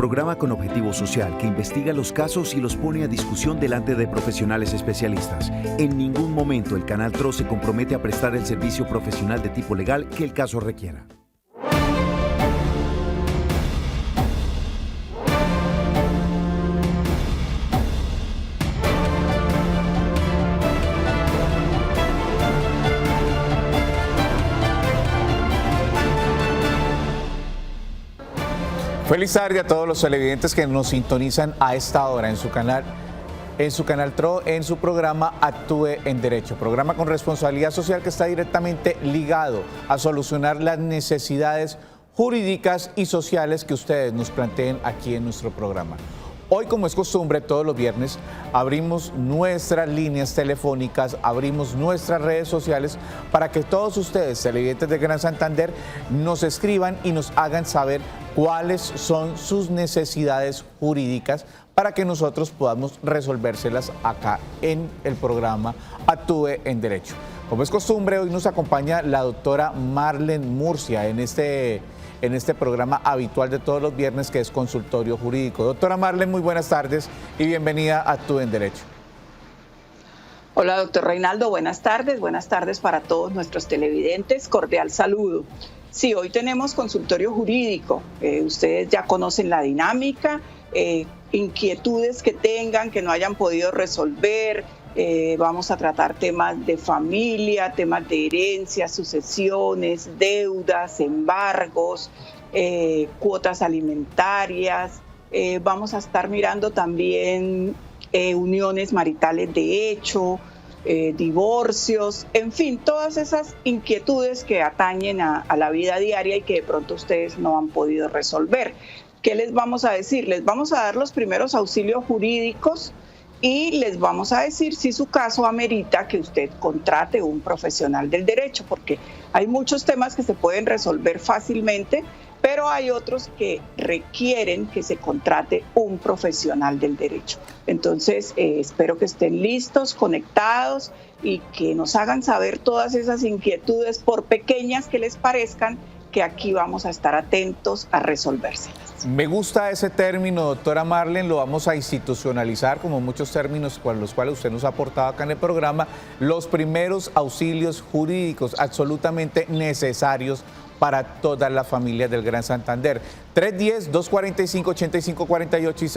programa con objetivo social que investiga los casos y los pone a discusión delante de profesionales especialistas. En ningún momento el Canal TRO se compromete a prestar el servicio profesional de tipo legal que el caso requiera. Feliz tarde a todos los televidentes que nos sintonizan a esta hora en su canal TRO, en su programa Actúe en Derecho, programa con responsabilidad social que está directamente ligado a solucionar las necesidades jurídicas y sociales que ustedes nos planteen aquí en nuestro programa. Hoy, como es costumbre, todos los viernes abrimos nuestras líneas telefónicas, abrimos nuestras redes sociales para que todos ustedes, televidentes de Gran Santander, nos escriban y nos hagan saber cuáles son sus necesidades jurídicas para que nosotros podamos resolvérselas acá en el programa Actúe en Derecho. Como es costumbre, hoy nos acompaña la doctora Marlen Murcia en este programa habitual de todos los viernes, que es Consultorio Jurídico. Doctora Marlen, muy buenas tardes y bienvenida a Actúe en Derecho. Hola, doctor Reinaldo, buenas tardes para todos nuestros televidentes, cordial saludo. Sí, hoy tenemos Consultorio Jurídico, ustedes ya conocen la dinámica, inquietudes que tengan, que no hayan podido resolver. Vamos a tratar temas de familia, temas de herencia, sucesiones, deudas, embargos, cuotas alimentarias. Vamos a estar mirando también uniones maritales de hecho, divorcios, en fin, todas esas inquietudes que atañen a la vida diaria y que de pronto ustedes no han podido resolver. ¿Qué les vamos a decir? Les vamos a dar los primeros auxilios jurídicos y les vamos a decir si su caso amerita que usted contrate un profesional del derecho, porque hay muchos temas que se pueden resolver fácilmente, pero hay otros que requieren que se contrate un profesional del derecho. Entonces, espero que estén listos, conectados y que nos hagan saber todas esas inquietudes, por pequeñas que les parezcan, que aquí vamos a estar atentos a resolvérselas. Me gusta ese término, doctora Marlen, lo vamos a institucionalizar como muchos términos con los cuales usted nos ha aportado acá en el programa, los primeros auxilios jurídicos absolutamente necesarios para todas las familias del Gran Santander. 310-245-8548 y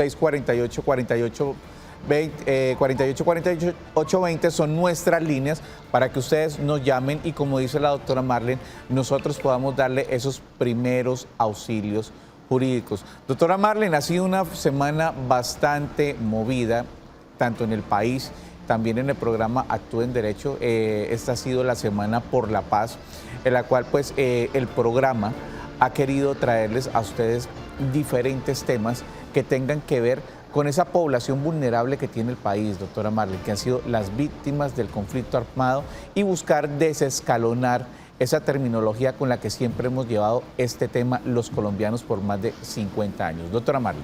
648-4820 son nuestras líneas para que ustedes nos llamen y, como dice la doctora Marlen, nosotros podamos darle esos primeros auxilios jurídicos. Doctora Marlen, ha sido una semana bastante movida, tanto en el país, también en el programa Actúe en Derecho. Esta ha sido la Semana por la Paz, en la cual pues el programa ha querido traerles a ustedes diferentes temas que tengan que ver con esa población vulnerable que tiene el país, doctora Marlen, que han sido las víctimas del conflicto armado, y buscar desescalonar esa terminología con la que siempre hemos llevado este tema los colombianos por más de 50 años. Doctora Marlen.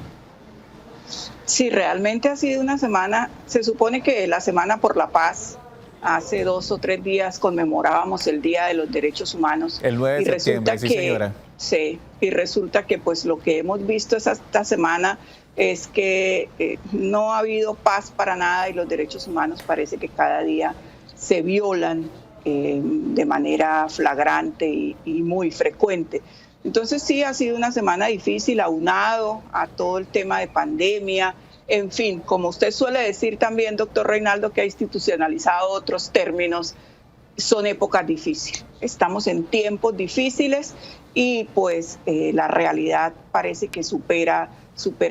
Sí, realmente ha sido una semana, se supone que la Semana por la Paz, hace 2 o 3 días conmemorábamos el Día de los Derechos Humanos. El 9 de septiembre, sí señora. Sí, y resulta que pues lo que hemos visto esta semana es que no ha habido paz para nada y los derechos humanos parece que cada día se violan de manera flagrante y muy frecuente. Entonces sí, ha sido una semana difícil, aunado a todo el tema de pandemia. En fin, como usted suele decir también, doctor Reinaldo, que ha institucionalizado otros términos, son épocas difíciles. Estamos en tiempos difíciles y pues la realidad parece que supera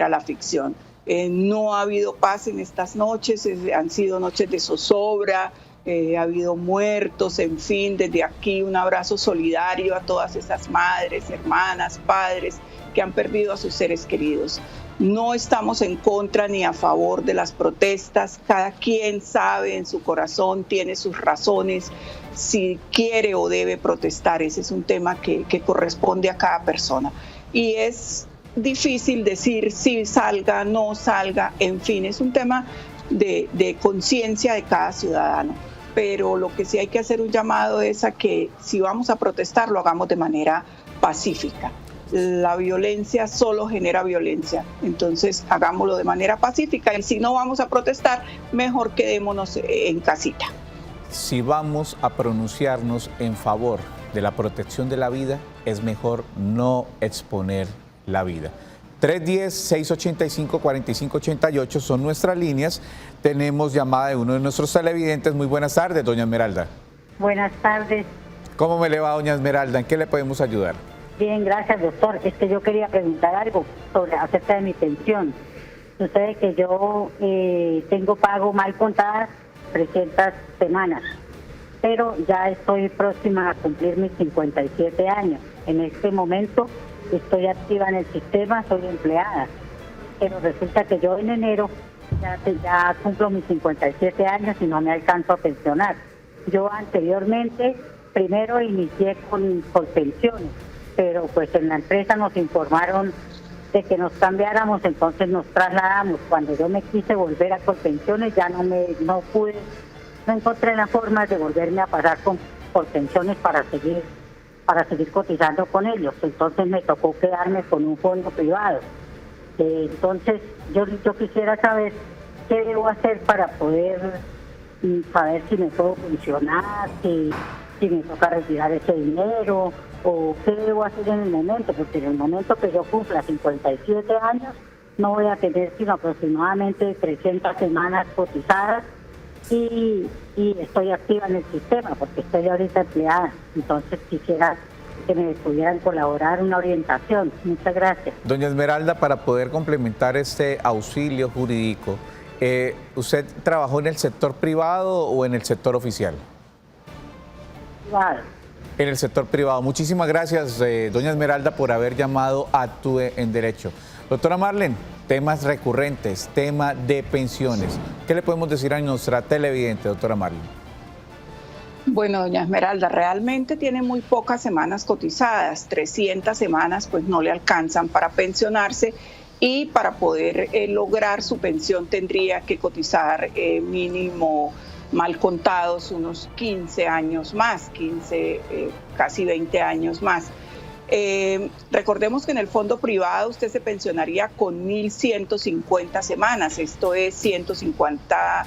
la ficción. No ha habido paz en estas noches, han sido noches de zozobra, ha habido muertos, en fin, desde aquí un abrazo solidario a todas esas madres, hermanas, padres que han perdido a sus seres queridos. No estamos en contra ni a favor de las protestas, cada quien sabe en su corazón, tiene sus razones, si quiere o debe protestar, ese es un tema que corresponde a cada persona. Y es difícil decir si salga, no salga, en fin, es un tema de conciencia de cada ciudadano. Pero lo que sí hay que hacer un llamado es a que si vamos a protestar lo hagamos de manera pacífica. La violencia solo genera violencia. Entonces, hagámoslo de manera pacífica y si no vamos a protestar, mejor quedémonos en casita. Si vamos a pronunciarnos en favor de la protección de la vida, es mejor no exponer la vida. 310-685-4588 son nuestras líneas. Tenemos llamada de uno de nuestros televidentes. Muy buenas tardes, doña Esmeralda. Buenas tardes. ¿Cómo me le va, doña Esmeralda? ¿En qué le podemos ayudar? Bien, gracias, doctor. Es que yo quería preguntar algo acerca de mi pensión. Sucede que yo tengo pago mal contadas 300 semanas, pero ya estoy próxima a cumplir mis 57 años. En este momento estoy activa en el sistema, soy empleada, pero resulta que yo en enero ya cumplo mis 57 años y no me alcanzo a pensionar. Yo anteriormente, primero inicié con pensiones, pero pues en la empresa nos informaron de que nos cambiáramos, entonces nos trasladamos. Cuando yo me quise volver a Colpensiones ya no encontré la forma de volverme a pasar por pensiones para seguir cotizando con ellos. Entonces me tocó quedarme con un fondo privado. Entonces yo quisiera saber qué debo hacer para poder saber si me puedo pensionar, si me toca retirar ese dinero o qué debo hacer en el momento, porque en el momento que yo cumpla 57 años no voy a tener sino aproximadamente 300 semanas cotizadas y estoy activa en el sistema porque estoy ahorita empleada. Entonces quisiera que me pudieran colaborar una orientación. Muchas gracias. Doña Esmeralda, para poder complementar este auxilio jurídico, ¿usted trabajó en el sector privado o en el sector oficial? Privado. En el sector privado. Muchísimas gracias, doña Esmeralda, por haber llamado a Actúe en Derecho. Doctora Marlene, temas recurrentes, tema de pensiones. ¿Qué le podemos decir a nuestra televidente, doctora Marlene? Bueno, doña Esmeralda, realmente tiene muy pocas semanas cotizadas. 300 semanas pues no le alcanzan para pensionarse y para poder lograr su pensión tendría que cotizar mínimo mal contados unos 15 años más, casi 20 años más. Recordemos que en el fondo privado usted se pensionaría con 1.150 semanas, esto es 150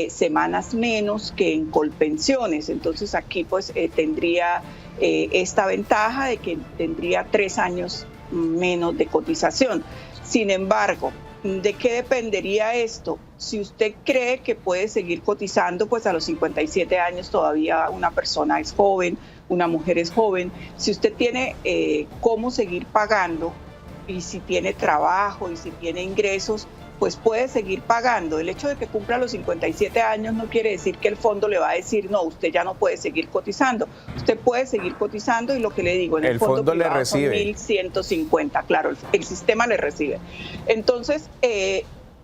semanas menos que en Colpensiones. Entonces aquí pues tendría esta ventaja de que tendría 3 años menos de cotización. Sin embargo, ¿de qué dependería esto? Si usted cree que puede seguir cotizando, pues a los 57 años todavía una persona es joven, una mujer es joven. Si usted tiene cómo seguir pagando y si tiene trabajo y si tiene ingresos, pues puede seguir pagando. El hecho de que cumpla los 57 años no quiere decir que el fondo le va a decir, no, usted ya no puede seguir cotizando. Usted puede seguir cotizando y lo que le digo, en el fondo le recibe. Son 1.150, claro, el sistema le recibe. Entonces,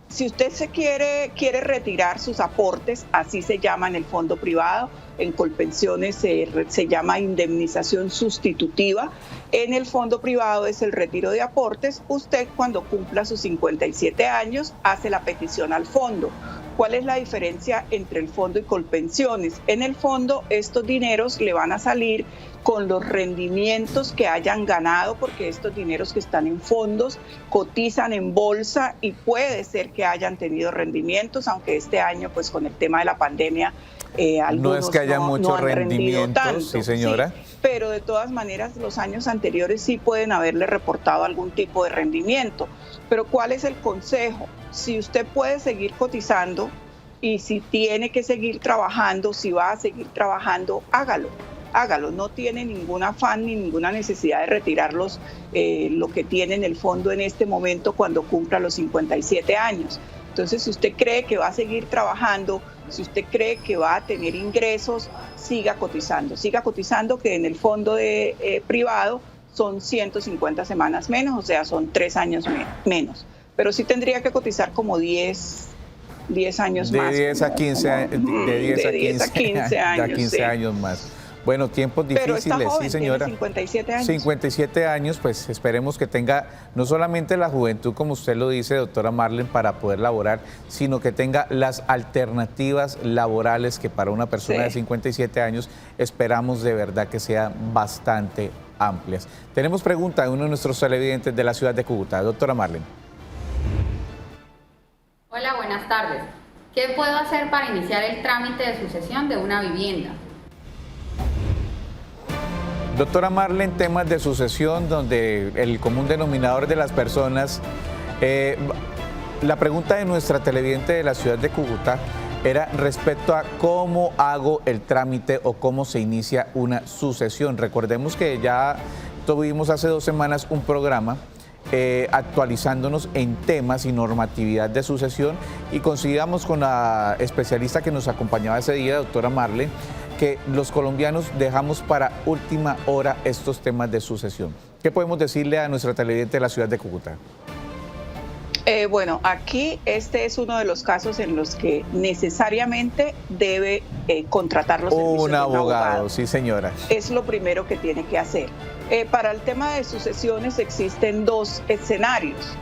si usted quiere retirar sus aportes, así se llama en el fondo privado, en Colpensiones se llama indemnización sustitutiva. En el fondo privado es el retiro de aportes. Usted cuando cumpla sus 57 años hace la petición al fondo. ¿Cuál es la diferencia entre el fondo y Colpensiones? En el fondo estos dineros le van a salir con los rendimientos que hayan ganado, porque estos dineros que están en fondos cotizan en bolsa y puede ser que hayan tenido rendimientos, aunque este año pues con el tema de la pandemia no es que haya muchos rendimientos, tanto, sí señora. Sí, pero de todas maneras los años anteriores sí pueden haberle reportado algún tipo de rendimiento. Pero ¿cuál es el consejo? Si usted puede seguir cotizando y si tiene que seguir trabajando, si va a seguir trabajando, hágalo, no tiene ningún afán ni ninguna necesidad de retirarlos lo que tiene en el fondo en este momento cuando cumpla los 57 años. Entonces, si usted cree que va a seguir trabajando, si usted cree que va a tener ingresos, siga cotizando que en el fondo privado son 150 semanas menos, o sea, son 3 años menos. Pero sí tendría que cotizar como 10 años más. De 10 a 15 años más. Bueno, tiempos difíciles, pero está joven, sí señora. Tiene 57 años. 57 años, pues esperemos que tenga no solamente la juventud, como usted lo dice, doctora Marlene, para poder laborar, sino que tenga las alternativas laborales que para una persona de 57 años esperamos de verdad que sea bastante amplias. Tenemos pregunta de uno de nuestros televidentes de la ciudad de Cúcuta, doctora Marlene. Hola, buenas tardes. ¿Qué puedo hacer para iniciar el trámite de sucesión de una vivienda? Doctora Marlene, temas de sucesión donde el común denominador de las personas, la pregunta de nuestra televidente de la ciudad de Cúcuta era respecto a cómo hago el trámite o cómo se inicia una sucesión. Recordemos que ya tuvimos hace 2 semanas un programa actualizándonos en temas y normatividad de sucesión y coincidíamos con la especialista que nos acompañaba ese día, doctora Marlene, que los colombianos dejamos para última hora estos temas de sucesión. ¿Qué podemos decirle a nuestra televidente de la ciudad de Cúcuta? Bueno, aquí este es uno de los casos en los que necesariamente debe contratar los servicios de un abogado. Sí, señora. Es lo primero que tiene que hacer. Para el tema de sucesiones existen 2 escenarios.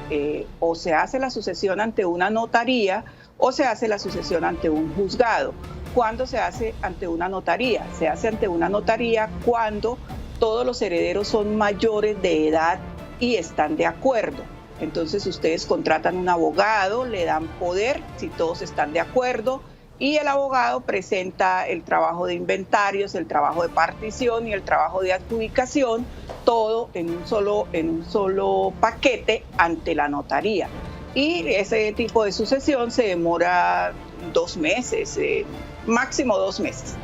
O se hace la sucesión ante una notaría o se hace la sucesión ante un juzgado. ¿Cuándo se hace ante una notaría? Se hace ante una notaría cuando todos los herederos son mayores de edad y están de acuerdo. Entonces ustedes contratan un abogado, le dan poder si todos están de acuerdo y el abogado presenta el trabajo de inventarios, el trabajo de partición y el trabajo de adjudicación, todo en un solo paquete ante la notaría. Y ese tipo de sucesión se demora 2 meses, máximo 2 meses.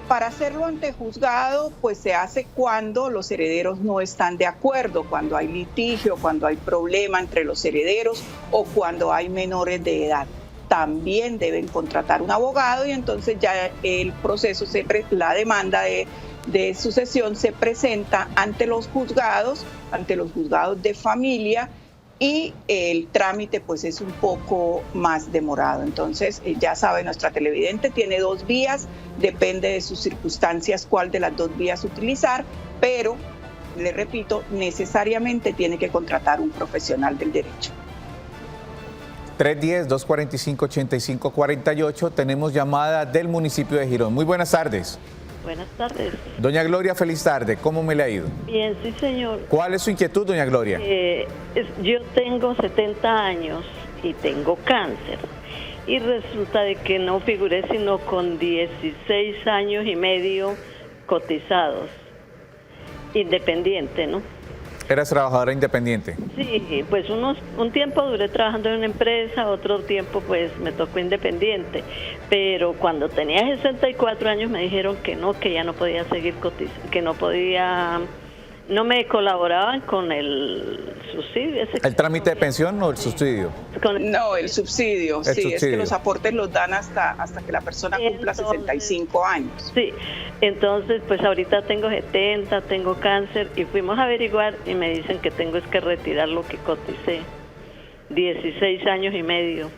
Para hacerlo ante juzgado, pues se hace cuando los herederos no están de acuerdo, cuando hay litigio, cuando hay problema entre los herederos o cuando hay menores de edad. También deben contratar un abogado y entonces ya el proceso, la demanda de sucesión se presenta ante los juzgados de familia, y el trámite pues es un poco más demorado. Entonces ya sabe nuestra televidente, tiene 2 vías, depende de sus circunstancias cuál de las 2 vías utilizar, pero le repito, necesariamente tiene que contratar un profesional del derecho. 310-245-8548, tenemos llamada del municipio de Girón. Muy buenas tardes. Buenas tardes. Doña Gloria, feliz tarde. ¿Cómo me le ha ido? Bien, sí, señor. ¿Cuál es su inquietud, doña Gloria? Yo tengo 70 años y tengo cáncer. Y resulta de que no figuré sino con 16 años y medio cotizados. Independiente, ¿no? ¿Eras trabajadora independiente? Sí, pues un tiempo duré trabajando en una empresa, otro tiempo pues me tocó independiente, pero cuando tenía 64 años me dijeron que no, que ya no podía seguir cotizando, que no podía, no me colaboraban con el subsidio. ¿El trámite de pensión o el subsidio? No, el subsidio, sí, es que los aportes los dan hasta que la persona cumpla 65 años. Sí, entonces pues ahorita tengo 70, tengo cáncer y fuimos a averiguar y me dicen que tengo es que retirar lo que coticé, 16 años y medio.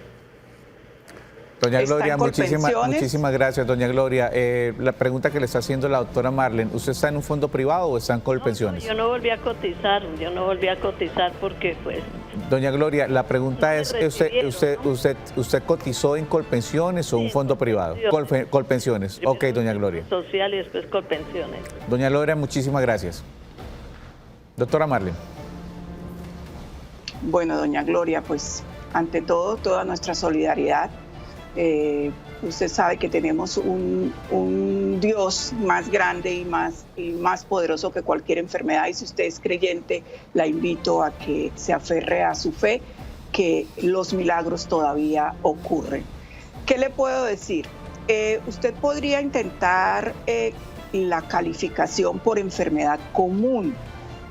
Doña Gloria, muchísimas gracias, doña Gloria. La pregunta que le está haciendo la doctora Marlene, ¿usted está en un fondo privado o está en Colpensiones? No, yo no volví a cotizar porque pues... Doña Gloria, la pregunta es, ¿usted cotizó en Colpensiones o un fondo privado? Colpensiones, ok, doña Gloria. Social y después Colpensiones. Doña Gloria, muchísimas gracias. Doctora Marlene. Bueno, doña Gloria, pues ante todo, toda nuestra solidaridad. Usted sabe que tenemos un Dios más grande y más poderoso que cualquier enfermedad, y si usted es creyente, la invito a que se aferre a su fe, que los milagros todavía ocurren. ¿Qué le puedo decir? Usted podría intentar la calificación por enfermedad común,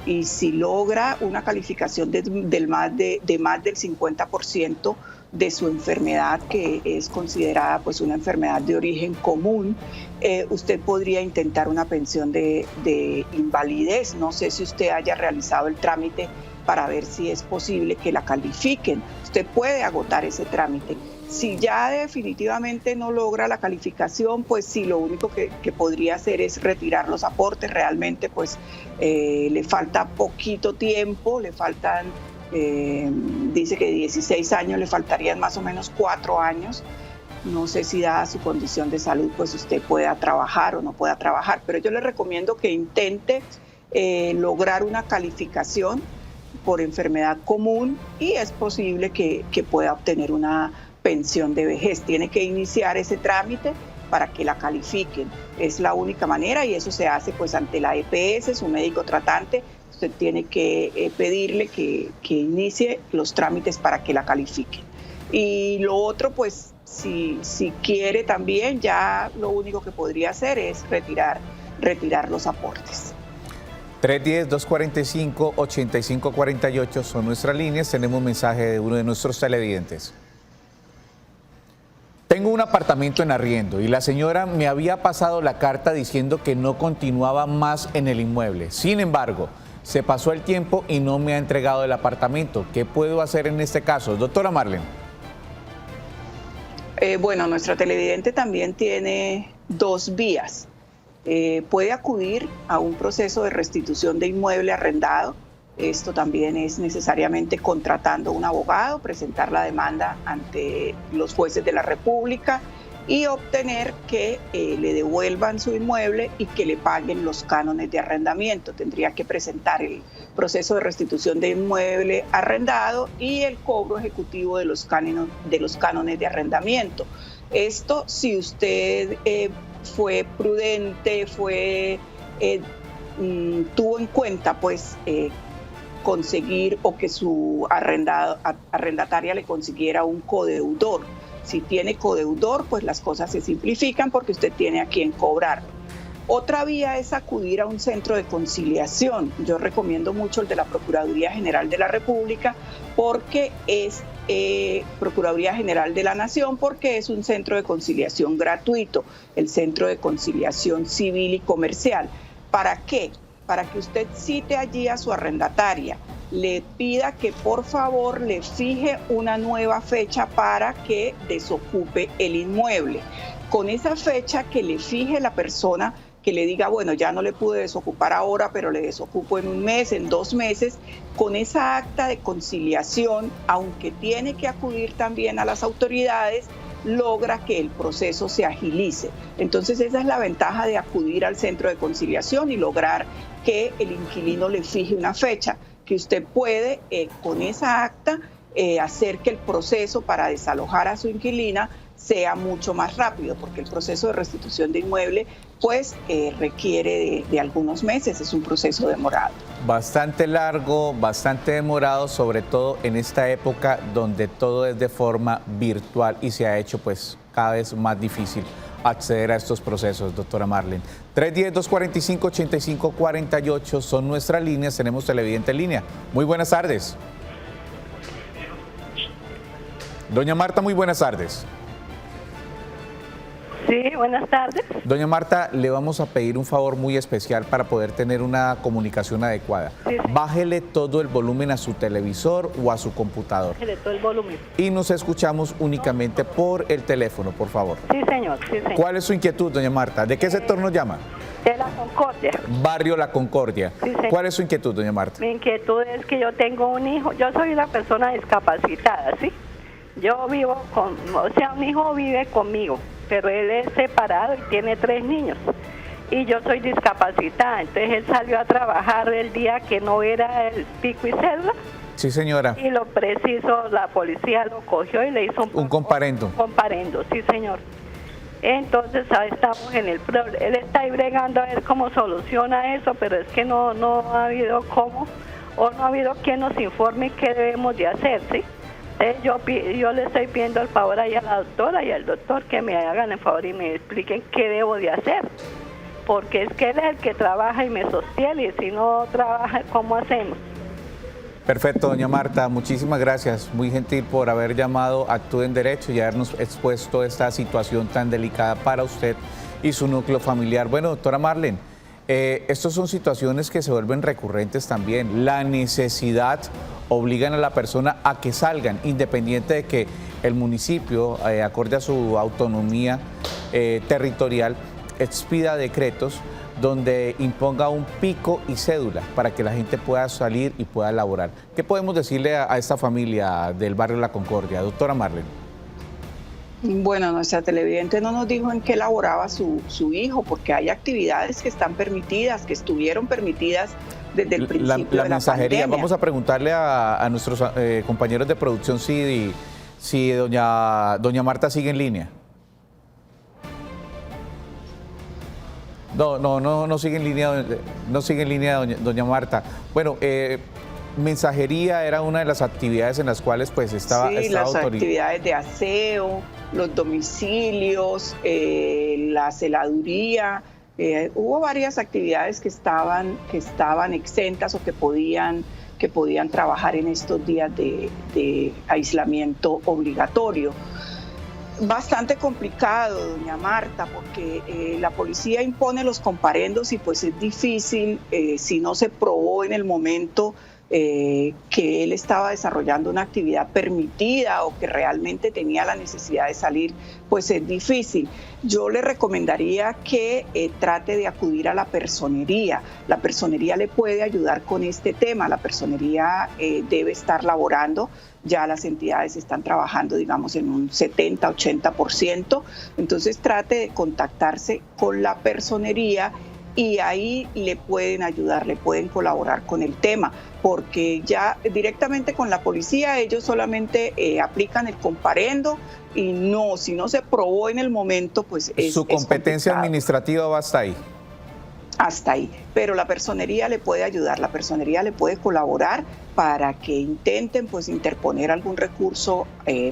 y si logra una calificación de más del 50% de su enfermedad, que es considerada pues una enfermedad de origen común, usted podría intentar una pensión de invalidez. No sé si usted haya realizado el trámite para ver si es posible que la califiquen. Usted puede agotar ese trámite. Si ya definitivamente no logra la calificación, pues sí, lo único que podría hacer es retirar los aportes. Realmente pues le falta poquito tiempo, le faltan, dice que 16 años, le faltarían más o menos 4 años. No sé si dada su condición de salud pues usted pueda trabajar o no pueda trabajar, pero yo le recomiendo que intente lograr una calificación por enfermedad común y es posible que pueda obtener una pensión de vejez. Tiene que iniciar ese trámite para que la califiquen. Es la única manera y eso se hace pues ante la EPS, su médico tratante. Usted tiene que pedirle que inicie los trámites para que la califiquen. Y lo otro, pues si quiere también, ya lo único que podría hacer es retirar los aportes. 310-245-8548 son nuestras líneas. Tenemos un mensaje de uno de nuestros televidentes. Tengo un apartamento en arriendo y la señora me había pasado la carta diciendo que no continuaba más en el inmueble. Sin embargo, se pasó el tiempo y no me ha entregado el apartamento. ¿Qué puedo hacer en este caso? Doctora Marlene. Bueno, nuestra televidente también tiene dos vías. Puede acudir a un proceso de restitución de inmueble arrendado. Esto también es necesariamente contratando un abogado, presentar la demanda ante los jueces de la República y obtener que le devuelvan su inmueble y que le paguen los cánones de arrendamiento. Tendría que presentar el proceso de restitución de inmueble arrendado y el cobro ejecutivo de los cánones de arrendamiento. Esto si usted fue prudente, tuvo en cuenta pues conseguir o que su arrendataria le consiguiera un codeudor. Si tiene codeudor, pues las cosas se simplifican porque usted tiene a quien cobrar. Otra vía es acudir a un centro de conciliación. Yo recomiendo mucho el de la Procuraduría General de la República porque es Procuraduría General de la Nación porque es un centro de conciliación gratuito, el Centro de Conciliación Civil y Comercial. ¿Para qué? Para que usted cite allí a su arrendataria, le pida que por favor le fije una nueva fecha para que desocupe el inmueble. Con esa fecha que le fije la persona, que le diga, bueno, ya no le pude desocupar ahora, pero le desocupo en un mes, en 2 meses, con esa acta de conciliación, aunque tiene que acudir también a las autoridades, logra que el proceso se agilice. Entonces esa es la ventaja de acudir al centro de conciliación y lograr que el inquilino le fije una fecha, que usted puede con esa acta hacer que el proceso para desalojar a su inquilina sea mucho más rápido, porque el proceso de restitución de inmueble pues requiere de algunos meses, es un proceso demorado. Bastante largo, bastante demorado, sobre todo en esta época donde todo es de forma virtual y se ha hecho pues cada vez más difícil acceder a estos procesos, doctora Marlene. 310-245-8548 son nuestras líneas, tenemos televidente en línea. Muy buenas tardes. Doña Marta, muy buenas tardes. Sí, buenas tardes. Doña Marta, le vamos a pedir un favor muy especial para poder tener una comunicación adecuada. Sí. Bájele todo el volumen a su televisor o a su computador. Bájele todo el volumen. Y nos escuchamos únicamente por el teléfono, por favor. Sí, señor. Sí, señor. ¿Cuál es su inquietud, doña Marta? ¿De qué sector nos llama? De la Concordia. Barrio La Concordia. Sí, señor. ¿Cuál es su inquietud, doña Marta? Mi inquietud es que yo tengo un hijo, yo soy una persona discapacitada, ¿sí? Yo vivo un hijo vive conmigo, pero él es separado y tiene 3 niños. Y yo soy discapacitada, entonces él salió a trabajar el día que no era el pico y cédula. Sí, señora. Y lo preciso, la policía lo cogió y le hizo un comparendo. Un comparendo, sí, señor. Entonces ahora estamos en el problema. Él está ahí bregando a ver cómo soluciona eso, pero es que no ha habido cómo, o no ha habido quien nos informe qué debemos de hacer, ¿sí? Yo le estoy pidiendo el favor ahí a la doctora y al doctor que me hagan el favor y me expliquen qué debo de hacer. Porque es que él es el que trabaja y me sostiene, y si no trabaja, ¿cómo hacemos? Perfecto, doña Marta, muchísimas gracias. Muy gentil por haber llamado a Actúe en Derecho y habernos expuesto esta situación tan delicada para usted y su núcleo familiar. Bueno, doctora Marlene, estas son situaciones que se vuelven recurrentes también. La necesidad obligan a la persona a que salgan, independiente de que el municipio, acorde a su autonomía territorial, expida decretos donde imponga un pico y cédula para que la gente pueda salir y pueda laborar. ¿Qué podemos decirle a esta familia del barrio La Concordia, doctora Marlene? Bueno, nuestra televidente no nos dijo en qué laboraba su hijo, porque hay actividades que están permitidas, que estuvieron permitidas desde el principio de la mensajería. pandemia. Vamos a preguntarle a nuestros compañeros de producción si doña Marta sigue en línea. No sigue en línea, doña Marta. Bueno, mensajería era una de las actividades en las cuales pues estaba las actividades de aseo, los domicilios, la celaduría. Hubo varias actividades que estaban exentas o que podían trabajar en estos días de aislamiento obligatorio. Bastante complicado, doña Marta, porque la policía impone los comparendos y pues es difícil, si no se probó en el momento que él estaba desarrollando una actividad permitida o que realmente tenía la necesidad de salir, pues es difícil. Yo le recomendaría que trate de acudir a la personería. La personería le puede ayudar con este tema. La personería debe estar laborando. Ya las entidades están trabajando, digamos, en un 70-80%. Entonces trate de contactarse con la personería y ahí le pueden ayudar, le pueden colaborar con el tema, porque ya directamente con la policía ellos solamente aplican el comparendo y si no se probó en el momento, pues su competencia administrativa va hasta ahí. Hasta ahí, pero la personería le puede ayudar, la personería le puede colaborar para que intenten pues interponer algún recurso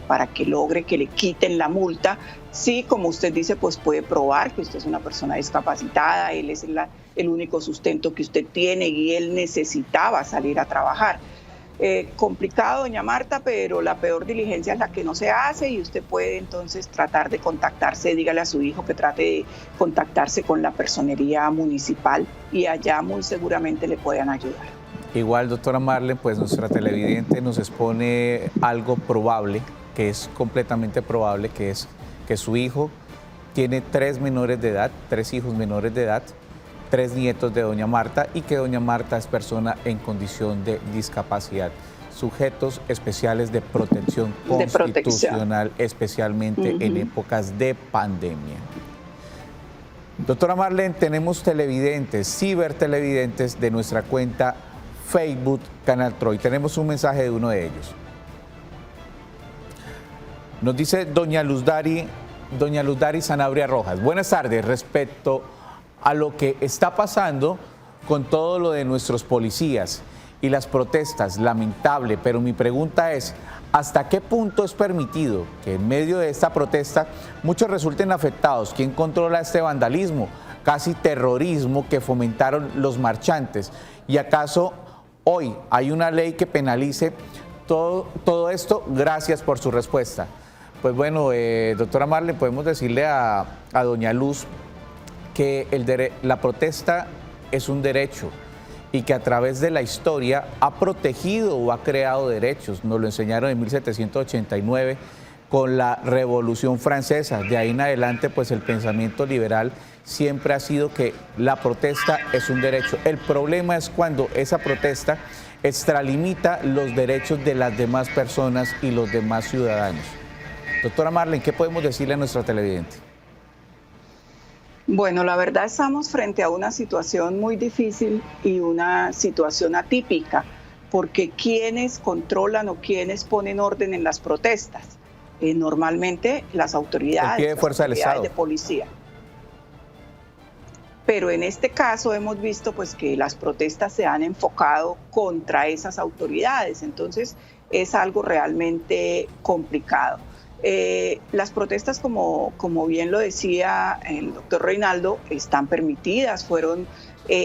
para que logre que le quiten la multa. Sí, como usted dice, pues puede probar que usted es una persona discapacitada, él es el único sustento que usted tiene y él necesitaba salir a trabajar. Complicado, doña Marta, pero la peor diligencia es la que no se hace y usted puede entonces tratar de contactarse, dígale a su hijo que trate de contactarse con la personería municipal y allá muy seguramente le puedan ayudar. Igual, doctora Marlene, pues nuestra televidente nos expone algo probable, que es completamente probable, que es que su hijo tiene 3 menores de edad, 3 hijos menores de edad, 3 nietos de doña Marta y que doña Marta es persona en condición de discapacidad, sujetos especiales de protección constitucional, especialmente en épocas de pandemia. Doctora Marlene, tenemos televidentes, cibertelevidentes de nuestra cuenta Facebook Canal TRO y tenemos un mensaje de uno de ellos. Nos dice doña Luzdari Sanabria Rojas. Buenas tardes, respecto a lo que está pasando con todo lo de nuestros policías y las protestas, lamentable, pero mi pregunta es, ¿hasta qué punto es permitido que en medio de esta protesta muchos resulten afectados? ¿Quién controla este vandalismo, casi terrorismo que fomentaron los marchantes? ¿Y acaso hoy hay una ley que penalice todo esto? Gracias por su respuesta. Pues bueno, doctora Marlene, podemos decirle a doña Luz que la protesta es un derecho y que a través de la historia ha protegido o ha creado derechos. Nos lo enseñaron en 1789 con la Revolución Francesa. De ahí en adelante, pues el pensamiento liberal siempre ha sido que la protesta es un derecho. El problema es cuando esa protesta extralimita los derechos de las demás personas y los demás ciudadanos. Doctora Marlene, ¿qué podemos decirle a nuestra televidente? Bueno, la verdad estamos frente a una situación muy difícil y una situación atípica, porque ¿quiénes controlan o quiénes ponen orden en las protestas? Normalmente las autoridades, de policía. Pero en este caso hemos visto pues que las protestas se han enfocado contra esas autoridades, entonces es algo realmente complicado. Las protestas, como bien lo decía el doctor Reinaldo, están permitidas,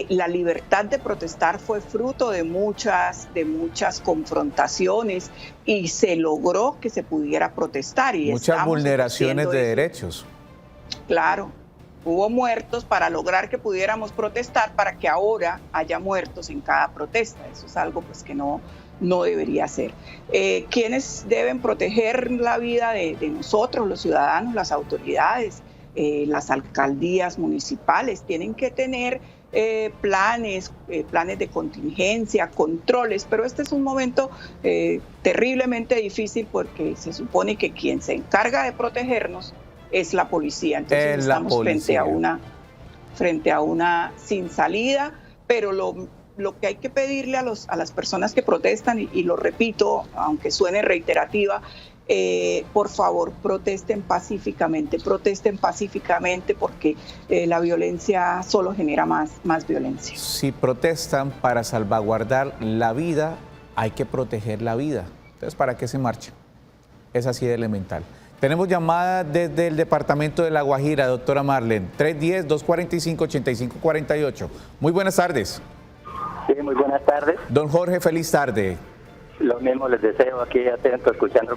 la libertad de protestar fue fruto de muchas confrontaciones y se logró que se pudiera protestar. Y muchas vulneraciones de derechos. Claro, hubo muertos para lograr que pudiéramos protestar, para que ahora haya muertos en cada protesta. Eso es algo pues que no debería ser. ¿Quiénes deben proteger la vida de nosotros, los ciudadanos? Las autoridades, las alcaldías municipales tienen que tener planes de contingencia, controles, pero este es un momento terriblemente difícil porque se supone que quien se encarga de protegernos es la policía. Entonces estamos frente a una sin salida, pero lo que hay que pedirle a las personas que protestan, y lo repito, aunque suene reiterativa, por favor, protesten pacíficamente porque la violencia solo genera más violencia. Si protestan para salvaguardar la vida, hay que proteger la vida. Entonces, ¿para qué se marchan? Es así de elemental. Tenemos llamada desde el departamento de La Guajira, doctora Marlene, 310-245-8548. Muy buenas tardes. Sí, muy buenas tardes. Don Jorge, feliz tarde. Lo mismo les deseo, aquí atento, escuchando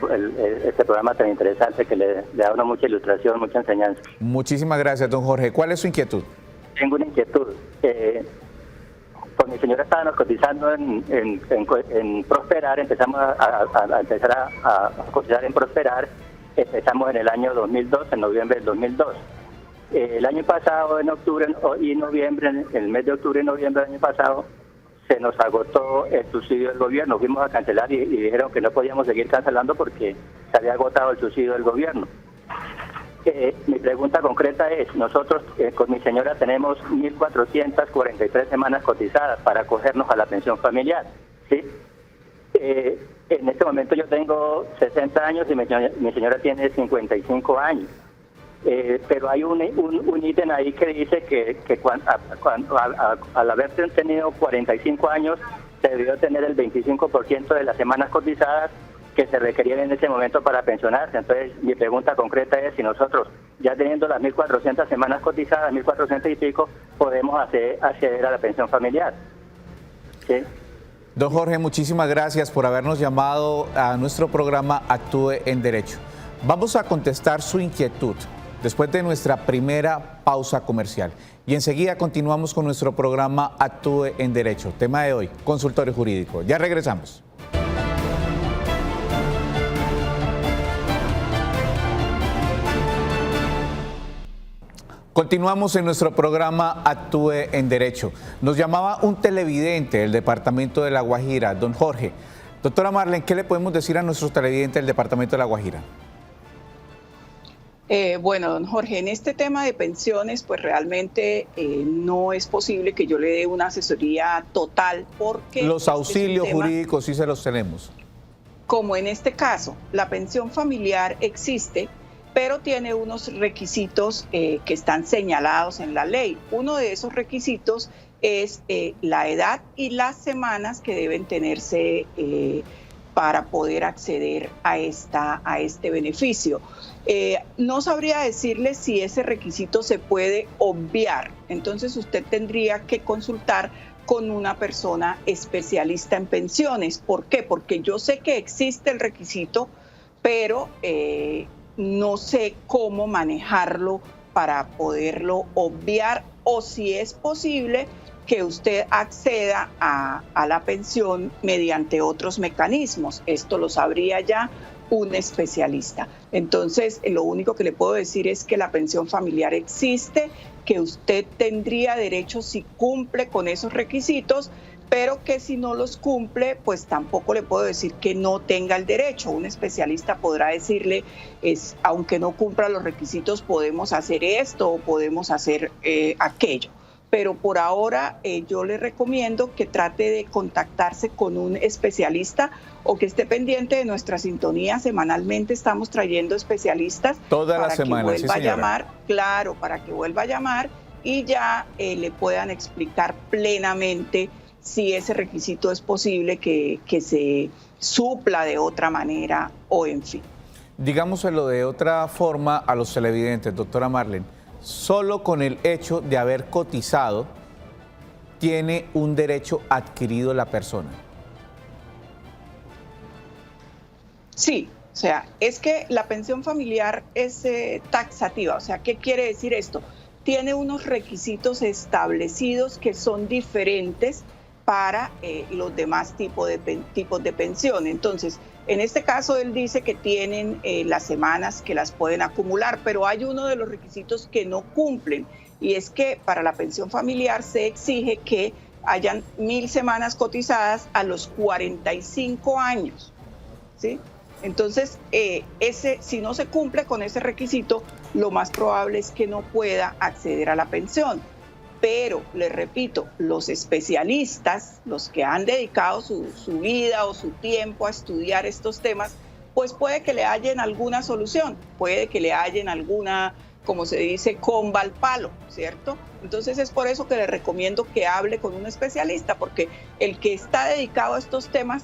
este programa tan interesante que le da a uno mucha ilustración, mucha enseñanza. Muchísimas gracias, don Jorge. ¿Cuál es su inquietud? Tengo una inquietud. Con mi señora estábamos cotizando en Prosperar, empezamos a empezar a cotizar en Prosperar, empezamos en el año 2002, en noviembre del 2002. El año pasado, en octubre y noviembre, en el mes de octubre y noviembre del año pasado, se nos agotó el subsidio del gobierno. Fuimos a cancelar y dijeron que no podíamos seguir cancelando porque se había agotado el subsidio del gobierno. Mi pregunta concreta es, nosotros con mi señora tenemos 1.443 semanas cotizadas para acogernos a la pensión familiar, ¿sí? En este momento yo tengo 60 años y mi señora tiene 55 años. Pero hay un ítem ahí que dice que al haber tenido 45 años se debió tener el 25% de las semanas cotizadas que se requerían en ese momento para pensionarse. Entonces mi pregunta concreta es si nosotros, ya teniendo las 1.400 semanas cotizadas, 1.400 y pico, podemos acceder a la pensión familiar. ¿Sí? Don Jorge, muchísimas gracias por habernos llamado a nuestro programa Actúe en Derecho. Vamos a contestar su inquietud después de nuestra primera pausa comercial. Y enseguida continuamos con nuestro programa Actúe en Derecho. Tema de hoy, consultorio jurídico. Ya regresamos. Continuamos en nuestro programa Actúe en Derecho. Nos llamaba un televidente del departamento de La Guajira, don Jorge. Doctora Marlene, ¿qué le podemos decir a nuestros televidentes del departamento de La Guajira? Bueno, don Jorge, en este tema de pensiones, pues realmente no es posible que yo le dé una asesoría total porque... Los auxilios jurídicos sí se los tenemos. Como en este caso, la pensión familiar existe, pero tiene unos requisitos que están señalados en la ley. Uno de esos requisitos es la edad y las semanas que deben tenerse para poder acceder a este beneficio. No sabría decirle si ese requisito se puede obviar, entonces usted tendría que consultar con una persona especialista en pensiones. ¿Por qué? Porque yo sé que existe el requisito, pero no sé cómo manejarlo para poderlo obviar, o si es posible que usted acceda a la pensión mediante otros mecanismos. Esto lo sabría ya un especialista. Entonces, lo único que le puedo decir es que la pensión familiar existe, que usted tendría derecho si cumple con esos requisitos, pero que si no los cumple, pues tampoco le puedo decir que no tenga el derecho. Un especialista podrá decirle, aunque no cumpla los requisitos, podemos hacer esto o podemos hacer aquello. Pero por ahora yo le recomiendo que trate de contactarse con un especialista o que esté pendiente de nuestra sintonía. Semanalmente estamos trayendo especialistas toda la semana, para que vuelva sí, a llamar, claro, para que vuelva a llamar y ya le puedan explicar plenamente si ese requisito es posible que se supla de otra manera o en fin. Digámoslo de otra forma a los televidentes, doctora Marlene. Solo con el hecho de haber cotizado tiene un derecho adquirido la persona. Sí, o sea, es que la pensión familiar es taxativa. O sea, ¿qué quiere decir esto? Tiene unos requisitos establecidos que son diferentes para los demás tipos de pensión. Entonces, En este caso, él dice que tienen las semanas que las pueden acumular, pero hay uno de los requisitos que no cumplen, y es que para la pensión familiar se exige que hayan 1.000 semanas cotizadas a los 45 años, ¿sí? Entonces, si no se cumple con ese requisito, lo más probable es que no pueda acceder a la pensión. Pero, les repito, los especialistas, los que han dedicado su vida o su tiempo a estudiar estos temas, pues puede que le hallen alguna solución, puede que le hallen alguna, como se dice, comba al palo, ¿cierto? Entonces es por eso que le recomiendo que hable con un especialista, porque el que está dedicado a estos temas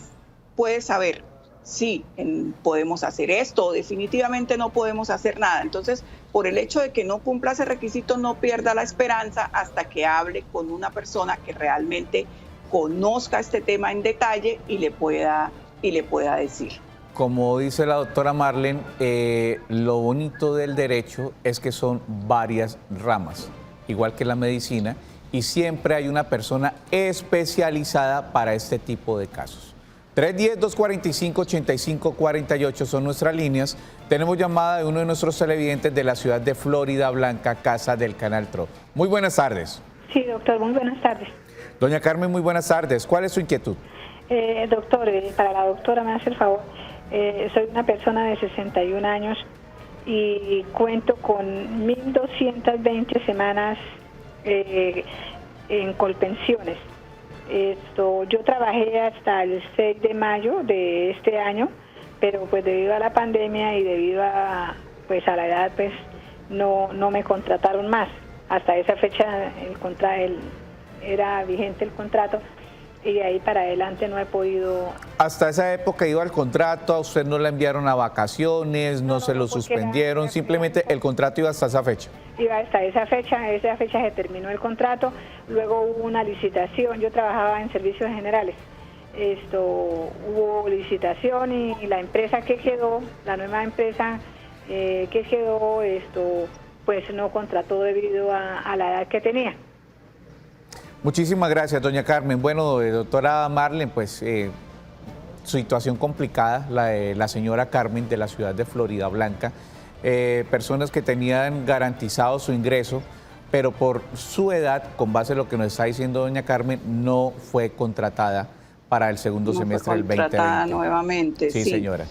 puede saber si podemos hacer esto o definitivamente no podemos hacer nada. Entonces, por el hecho de que no cumpla ese requisito, no pierda la esperanza hasta que hable con una persona que realmente conozca este tema en detalle y le pueda decir. Como dice la doctora Marlene, lo bonito del derecho es que son varias ramas, igual que la medicina, y siempre hay una persona especializada para este tipo de casos. 310-245-8548 son nuestras líneas. Tenemos llamada de uno de nuestros televidentes de la ciudad de Florida Blanca, Casa del Canal TRO. Muy buenas tardes. Sí, doctor, muy buenas tardes. Doña Carmen, muy buenas tardes. ¿Cuál es su inquietud? Doctor, para la doctora me hace el favor. Soy una persona de 61 años y cuento con 1.220 semanas en colpensiones. Yo trabajé hasta el 6 de mayo de este año, pero pues debido a la pandemia y debido a la edad, pues no me contrataron más. Hasta esa fecha era vigente el contrato y de ahí para adelante no he podido. Hasta esa época iba el contrato, a usted no la enviaron a vacaciones, no se lo suspendieron, simplemente el contrato iba hasta esa fecha. Iba hasta esa fecha se terminó el contrato, luego hubo una licitación, yo trabajaba en servicios generales, hubo licitación y la empresa que quedó, la nueva empresa que quedó, pues no contrató debido a la edad que tenía. Muchísimas gracias, doña Carmen. Bueno, doctora Marlene, pues situación complicada, la de la señora Carmen de la ciudad de Florida Blanca. Personas que tenían garantizado su ingreso, pero por su edad, con base en lo que nos está diciendo doña Carmen, no fue contratada para el segundo semestre del 2020. Contratada nuevamente, sí, señora.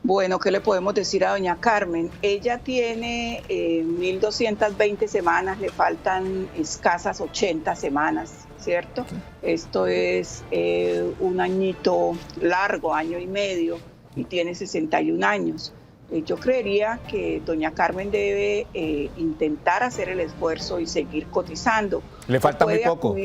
Bueno, ¿qué le podemos decir a doña Carmen? Ella tiene 1.220 semanas, le faltan escasas 80 semanas, ¿cierto? Sí. Esto es un añito largo, año y medio, y tiene 61 años. Yo creería que doña Carmen debe intentar hacer el esfuerzo y seguir cotizando. ¿Le falta muy poco?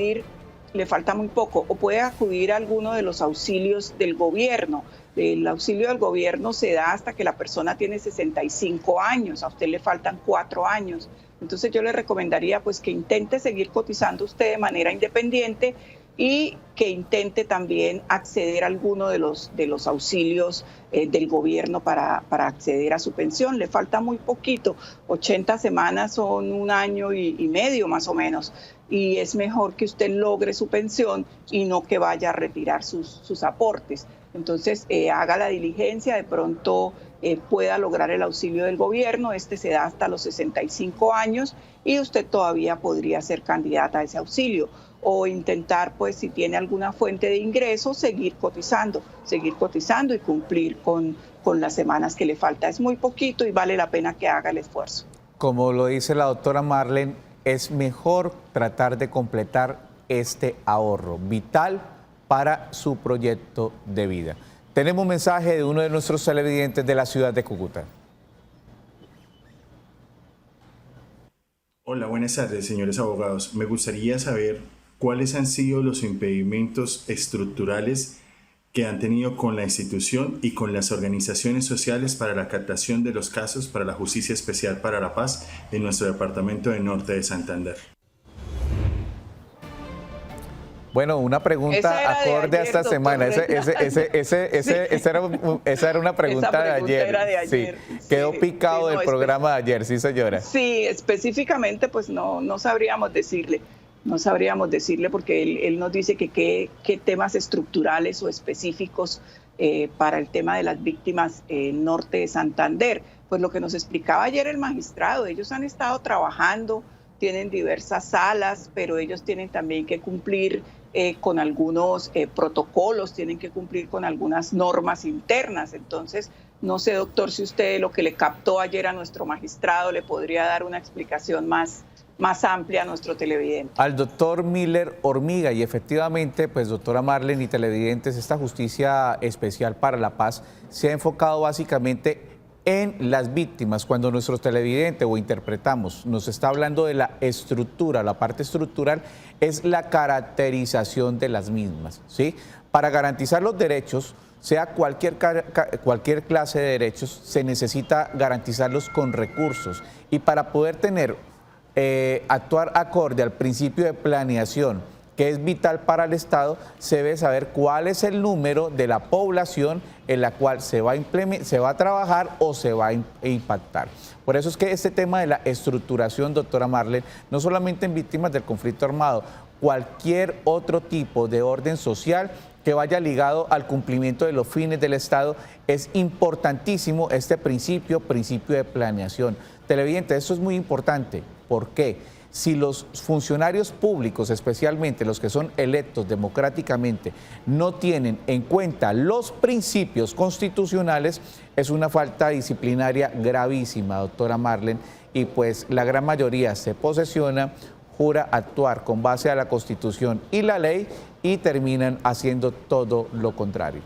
Le falta muy poco, o puede acudir a alguno de los auxilios del gobierno. El auxilio del gobierno se da hasta que la persona tiene 65 años, a usted le faltan 4 años. Entonces yo le recomendaría pues que intente seguir cotizando usted de manera independiente y que intente también acceder a alguno de los auxilios del gobierno para acceder a su pensión. Le falta muy poquito, 80 semanas son un año y medio más o menos, y es mejor que usted logre su pensión y no que vaya a retirar sus aportes. Entonces haga la diligencia, de pronto pueda lograr el auxilio del gobierno, se da hasta los 65 años y usted todavía podría ser candidata a ese auxilio, o intentar, pues si tiene alguna fuente de ingresos, seguir cotizando y cumplir con las semanas que le falta. Es muy poquito y vale la pena que haga el esfuerzo. Como lo dice la doctora Marlene, es mejor tratar de completar este ahorro vital para su proyecto de vida. Tenemos un mensaje de uno de nuestros televidentes de la ciudad de Cúcuta. Hola, buenas tardes, señores abogados. Me gustaría saber cuáles han sido los impedimentos estructurales que han tenido con la institución y con las organizaciones sociales para la captación de los casos para la Justicia Especial para la Paz en nuestro departamento de Norte de Santander. Bueno, una pregunta acorde a esta semana. Esa era una pregunta de ayer. Era de ayer. Sí. Quedó picado del programa de ayer, sí, señora. Sí, específicamente pues no sabríamos decirle. No sabríamos decirle porque él nos dice que qué temas estructurales o específicos para el tema de las víctimas norte de Santander. Pues lo que nos explicaba ayer el magistrado, ellos han estado trabajando, tienen diversas salas, pero ellos tienen también que cumplir con algunos protocolos, tienen que cumplir con algunas normas internas. Entonces, no sé, doctor, si usted lo que le captó ayer a nuestro magistrado le podría dar una explicación más amplia a nuestro televidente. Al doctor Miller Hormiga, y efectivamente, pues doctora Marlene y televidentes, esta justicia especial para la paz se ha enfocado básicamente en las víctimas. Cuando nuestro televidente o interpretamos nos está hablando de la estructura, la parte estructural es la caracterización de las mismas, ¿sí? Para garantizar los derechos, sea cualquier clase de derechos, se necesita garantizarlos con recursos, y para poder actuar acorde al principio de planeación, que es vital para el Estado, se debe saber cuál es el número de la población en la cual se va a trabajar o se va a impactar. Por eso es que este tema de la estructuración, doctora Marlene, no solamente en víctimas del conflicto armado, cualquier otro tipo de orden social que vaya ligado al cumplimiento de los fines del Estado, es importantísimo este principio de planeación. Televidente, esto es muy importante. ¿Por qué? Si los funcionarios públicos, especialmente los que son electos democráticamente, no tienen en cuenta los principios constitucionales, es una falta disciplinaria gravísima, doctora Marlene, y pues la gran mayoría se posesiona, jura actuar con base a la Constitución y la ley y terminan haciendo todo lo contrario.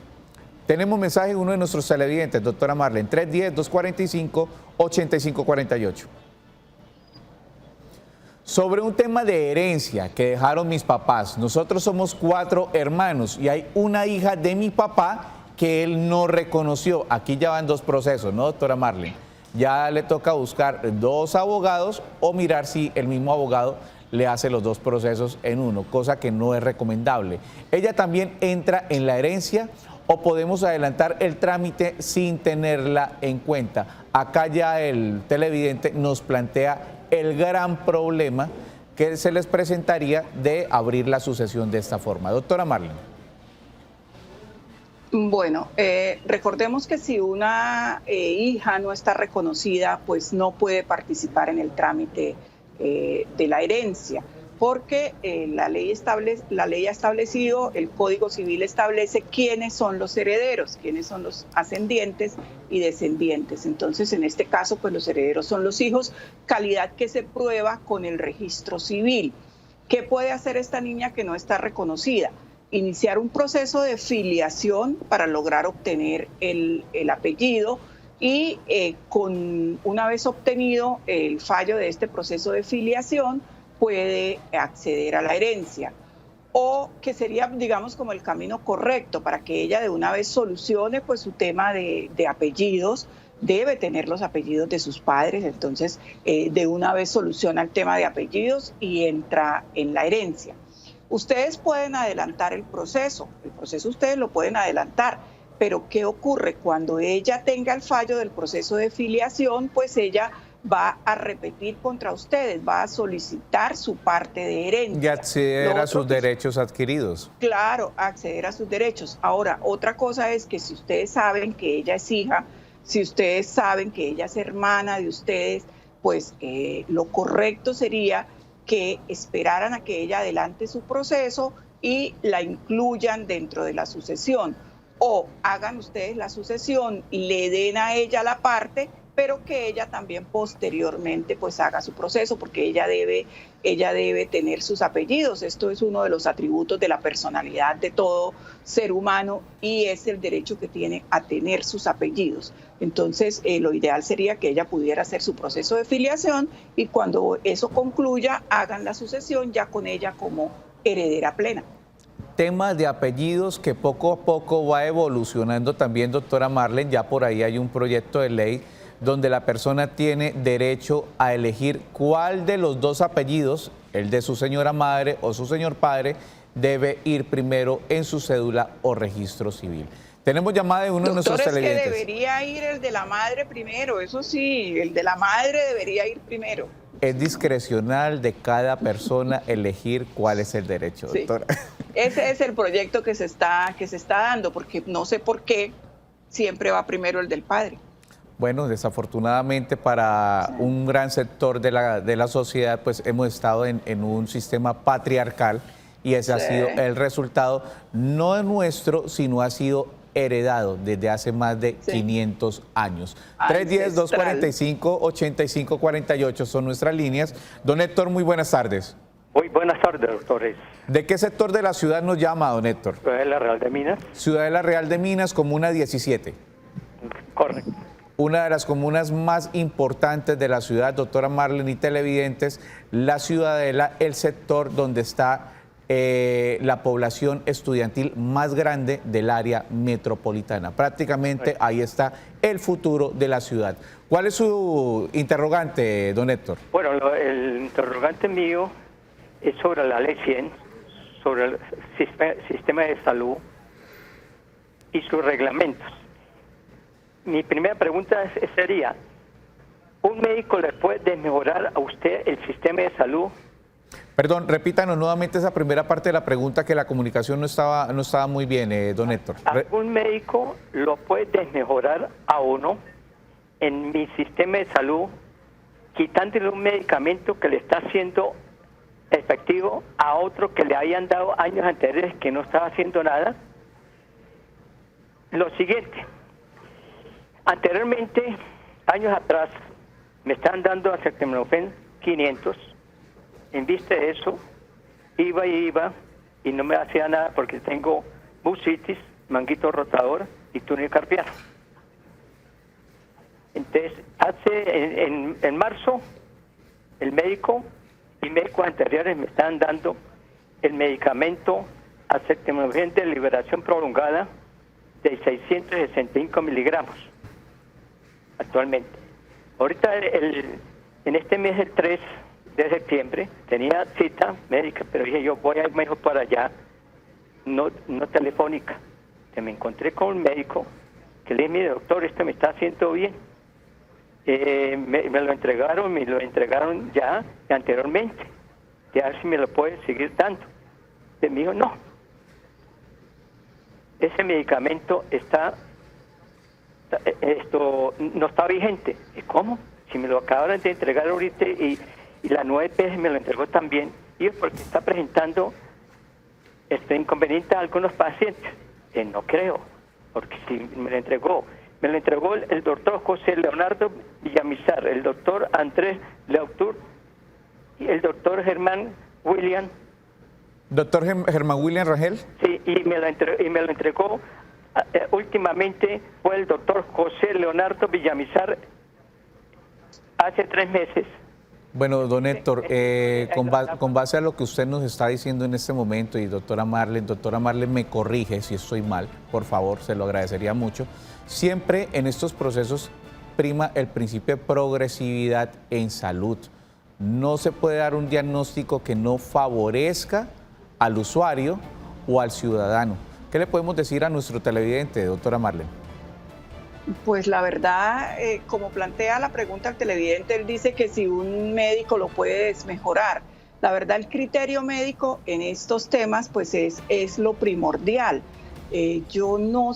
Tenemos mensaje de uno de nuestros televidentes, doctora Marlene, 310-245-8548. Sobre un tema de herencia que dejaron mis papás. Nosotros somos 4 hermanos y hay una hija de mi papá que él no reconoció. Aquí ya van 2 procesos, ¿no, doctora Marlene? Ya le toca buscar 2 abogados o mirar si el mismo abogado le hace los 2 procesos en uno, cosa que no es recomendable. ¿Ella también entra en la herencia o podemos adelantar el trámite sin tenerla en cuenta? Acá ya el televidente nos plantea el gran problema que se les presentaría de abrir la sucesión de esta forma. Doctora Marlene. Bueno, recordemos que si una hija no está reconocida, pues no puede participar en el trámite de la herencia, porque la ley ha establecido, el Código Civil establece quiénes son los herederos, quiénes son los ascendientes y descendientes. Entonces, en este caso, pues los herederos son los hijos, calidad que se prueba con el registro civil. ¿Qué puede hacer esta niña que no está reconocida? Iniciar un proceso de filiación para lograr obtener el apellido y una vez obtenido el fallo de este proceso de filiación, puede acceder a la herencia, o que sería, digamos, como el camino correcto para que ella de una vez solucione pues su tema de apellidos. Debe tener los apellidos de sus padres, entonces de una vez soluciona el tema de apellidos y entra en la herencia. Ustedes pueden adelantar el proceso ustedes lo pueden adelantar, pero ¿qué ocurre? Cuando ella tenga el fallo del proceso de filiación, pues ella va a repetir contra ustedes, va a solicitar su parte de herencia. Y acceder a sus derechos adquiridos. Claro, acceder a sus derechos. Ahora, otra cosa es que si ustedes saben que ella es hija, si ustedes saben que ella es hermana de ustedes, pues lo correcto sería que esperaran a que ella adelante su proceso y la incluyan dentro de la sucesión. O hagan ustedes la sucesión y le den a ella la parte, pero que ella también posteriormente pues haga su proceso, porque ella debe tener sus apellidos. Esto es uno de los atributos de la personalidad de todo ser humano y es el derecho que tiene a tener sus apellidos. Entonces, lo ideal sería que ella pudiera hacer su proceso de filiación y cuando eso concluya, hagan la sucesión ya con ella como heredera plena. Temas de apellidos que poco a poco va evolucionando también, doctora Marlene. Ya por ahí hay un proyecto de ley donde la persona tiene derecho a elegir cuál de los 2 apellidos, el de su señora madre o su señor padre, debe ir primero en su cédula o registro civil. Tenemos llamada de uno de nuestros televidentes. Que debería ir el de la madre primero, eso sí, el de la madre debería ir primero. es discrecional de cada persona elegir cuál es el derecho, Sí. doctora. Ese es el proyecto que se está dando, porque no sé por qué siempre va primero el del padre. Bueno, desafortunadamente para un gran sector de la sociedad, pues hemos estado en un sistema patriarcal y ese ha sido el resultado, no de nuestro, sino ha sido heredado desde hace más de 500 años. 310-245-8548 son nuestras líneas. Don Héctor, muy buenas tardes. Muy buenas tardes, doctores. ¿De qué sector de la ciudad nos llama, don Héctor? ¿La Real de Minas? Ciudadela Real de Minas, Comuna 17. Correcto. Una de las comunas más importantes de la ciudad, doctora Marlene y televidentes, la Ciudadela, el sector donde está la población estudiantil más grande del área metropolitana. Prácticamente ahí está el futuro de la ciudad. ¿Cuál es su interrogante, don Héctor? Bueno, el interrogante mío es sobre la Ley 100, sobre el sistema de salud y sus reglamentos. Mi primera pregunta sería, ¿un médico le puede desmejorar a usted el sistema de salud? Perdón, repítanos nuevamente esa primera parte de la pregunta, que la comunicación no estaba muy bien, don Héctor. ¿Algún médico lo puede desmejorar a uno en mi sistema de salud, quitándole un medicamento que le está haciendo efectivo a otro que le hayan dado años anteriores que no estaba haciendo nada? Lo siguiente, anteriormente, años atrás, me estaban dando acetaminofén 500. En vista de eso, iba y no me hacía nada porque tengo bursitis, manguito rotador y túnel carpiano. Entonces, en marzo, el médico y médicos anteriores me estaban dando el medicamento acetaminofén de liberación prolongada de 665 miligramos actualmente. Ahorita, en este mes, el 3 de septiembre, tenía cita médica, pero dije yo voy a ir mejor para allá, no telefónica. Me encontré con un médico que le dije, mire doctor, esto me está haciendo bien. Me lo entregaron ya anteriormente, de a ver si me lo puede seguir dando. Y me dijo, no, ese medicamento no está vigente. ¿Y cómo? Si me lo acabaron de entregar ahorita y la 9P me lo entregó también, y es porque está presentando inconveniente a algunos pacientes. No creo, porque si me lo entregó el doctor José Leonardo Villamizar, el doctor Andrés Leutur y el doctor Germán William. ¿Doctor Germán William Rangel? Sí, y me lo entregó últimamente fue el doctor José Leonardo Villamizar hace 3 meses. Bueno, don Héctor, con base a lo que usted nos está diciendo en este momento, y doctora Marlene me corrige si estoy mal, por favor, se lo agradecería mucho. Siempre en estos procesos prima el principio de progresividad en salud. No se puede dar un diagnóstico que no favorezca al usuario o al ciudadano. ¿Qué le podemos decir a nuestro televidente, doctora Marlene? Pues la verdad, como plantea la pregunta el televidente, él dice que si un médico lo puede desmejorar. La verdad, el criterio médico en estos temas pues es lo primordial. Yo no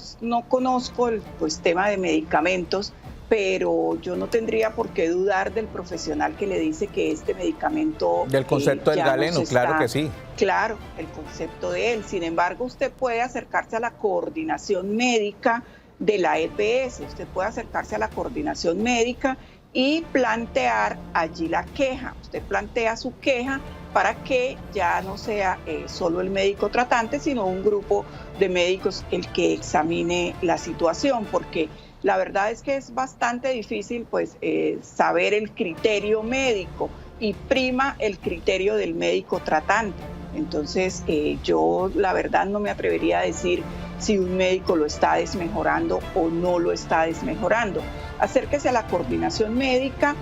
conozco el tema de medicamentos, pero yo no tendría por qué dudar del profesional que le dice que este medicamento... Del concepto del galeno, claro que sí. Claro, el concepto de él. Sin embargo, usted puede acercarse a la coordinación médica de la EPS, usted puede acercarse a la coordinación médica y plantear allí la queja. Usted plantea su queja para que ya no sea solo el médico tratante, sino un grupo de médicos el que examine la situación, porque la verdad es que es bastante difícil pues saber el criterio médico y prima el criterio del médico tratante. Entonces yo la verdad no me atrevería a decir si un médico lo está desmejorando o no lo está desmejorando. Acérquese a la coordinación médica,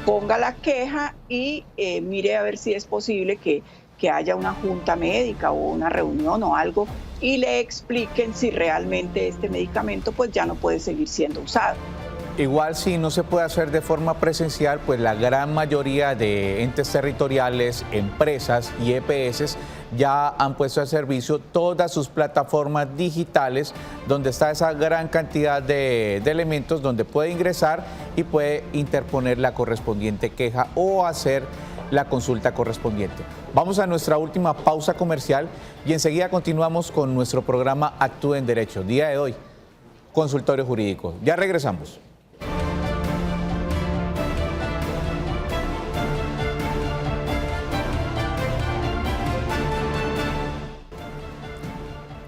ponga la queja y mire a ver si es posible que haya una junta médica o una reunión o algo y le expliquen si realmente este medicamento pues ya no puede seguir siendo usado. Igual si no se puede hacer de forma presencial, pues la gran mayoría de entes territoriales, empresas y EPS ya han puesto al servicio todas sus plataformas digitales donde está esa gran cantidad de elementos donde puede ingresar y puede interponer la correspondiente queja o hacer la consulta correspondiente. Vamos a nuestra última pausa comercial y enseguida continuamos con nuestro programa Actúe en Derecho. Día de hoy, consultorio jurídico. Ya regresamos.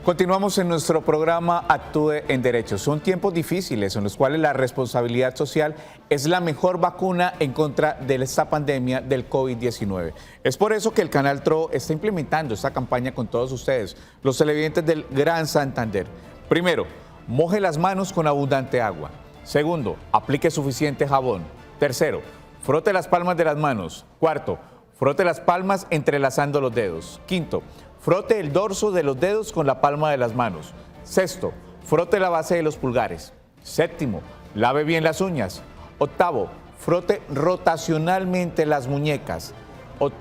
Continuamos en nuestro programa Actúe en Derecho. Son tiempos difíciles en los cuales la responsabilidad social es la mejor vacuna en contra de esta pandemia del COVID-19. Es por eso que el Canal TRO está implementando esta campaña con todos ustedes, los televidentes del Gran Santander. Primero, moje las manos con abundante agua. Segundo, aplique suficiente jabón. Tercero, frote las palmas de las manos. Cuarto, frote las palmas entrelazando los dedos. Quinto, frote el dorso de los dedos con la palma de las manos. Sexto, frote la base de los pulgares. Séptimo, lave bien las uñas. Octavo, frote rotacionalmente las muñecas.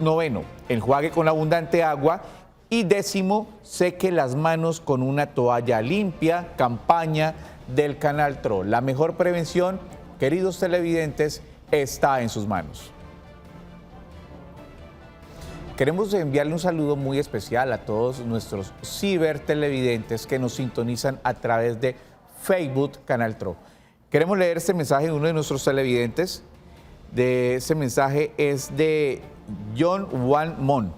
Noveno, enjuague con abundante agua. Y décimo, seque las manos con una toalla limpia. Campaña del Canal TRO. La mejor prevención, queridos televidentes, está en sus manos. Queremos enviarle un saludo muy especial a todos nuestros cibertelevidentes que nos sintonizan a través de Facebook Canal TRO. Queremos leer este mensaje de uno de nuestros televidentes. Ese mensaje es de John Wan Mon.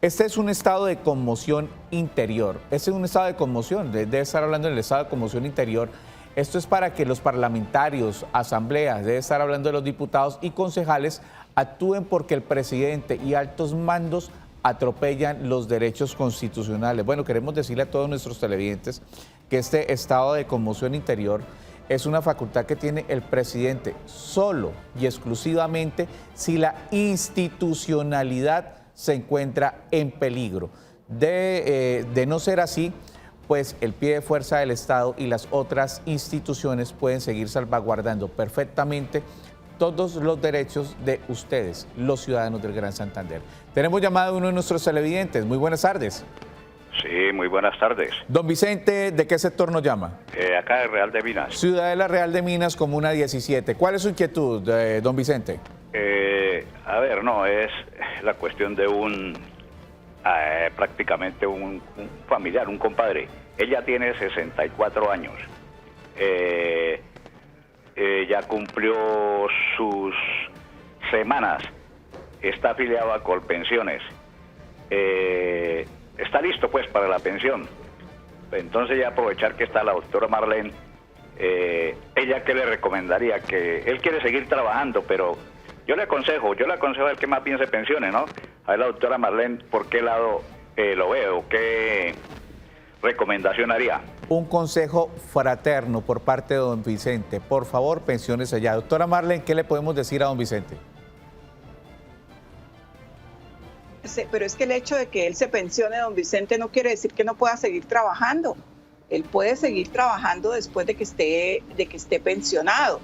Este es un estado de conmoción interior. Este es un estado de conmoción, debe estar hablando del estado de conmoción interior. Esto es para que los parlamentarios, asambleas, debe estar hablando de los diputados y concejales, actúen porque el presidente y altos mandos atropellan los derechos constitucionales. Bueno, queremos decirle a todos nuestros televidentes que este estado de conmoción interior es una facultad que tiene el presidente solo y exclusivamente si la institucionalidad se encuentra en peligro. De no ser así, pues el pie de fuerza del Estado y las otras instituciones pueden seguir salvaguardando perfectamente todos los derechos de ustedes, los ciudadanos del Gran Santander. Tenemos llamado a uno de nuestros televidentes. Muy buenas tardes. Sí, muy buenas tardes. Don Vicente, ¿de qué sector nos llama? Acá de Real de Minas. Ciudadela Real de Minas, Comuna 17. ¿Cuál es su inquietud, don Vicente? A ver, no, es la cuestión de prácticamente un familiar, un compadre. Ella tiene 64 años. Ya cumplió sus semanas. Está afiliado a Colpensiones. Está listo pues para la pensión. Entonces ya aprovechar que está la doctora Marlene, ella qué le recomendaría, que él quiere seguir trabajando, pero yo le aconsejo al que más bien se pensione, ¿no? A ver la doctora Marlene, ¿por qué lado lo veo? ¿Qué recomendación haría? Un consejo fraterno por parte de don Vicente. Por favor, pensiones allá. Doctora Marlene, ¿qué le podemos decir a don Vicente? Pero es que el hecho de que él se pensione, don Vicente, no quiere decir que no pueda seguir trabajando. Él puede seguir trabajando después de que esté pensionado.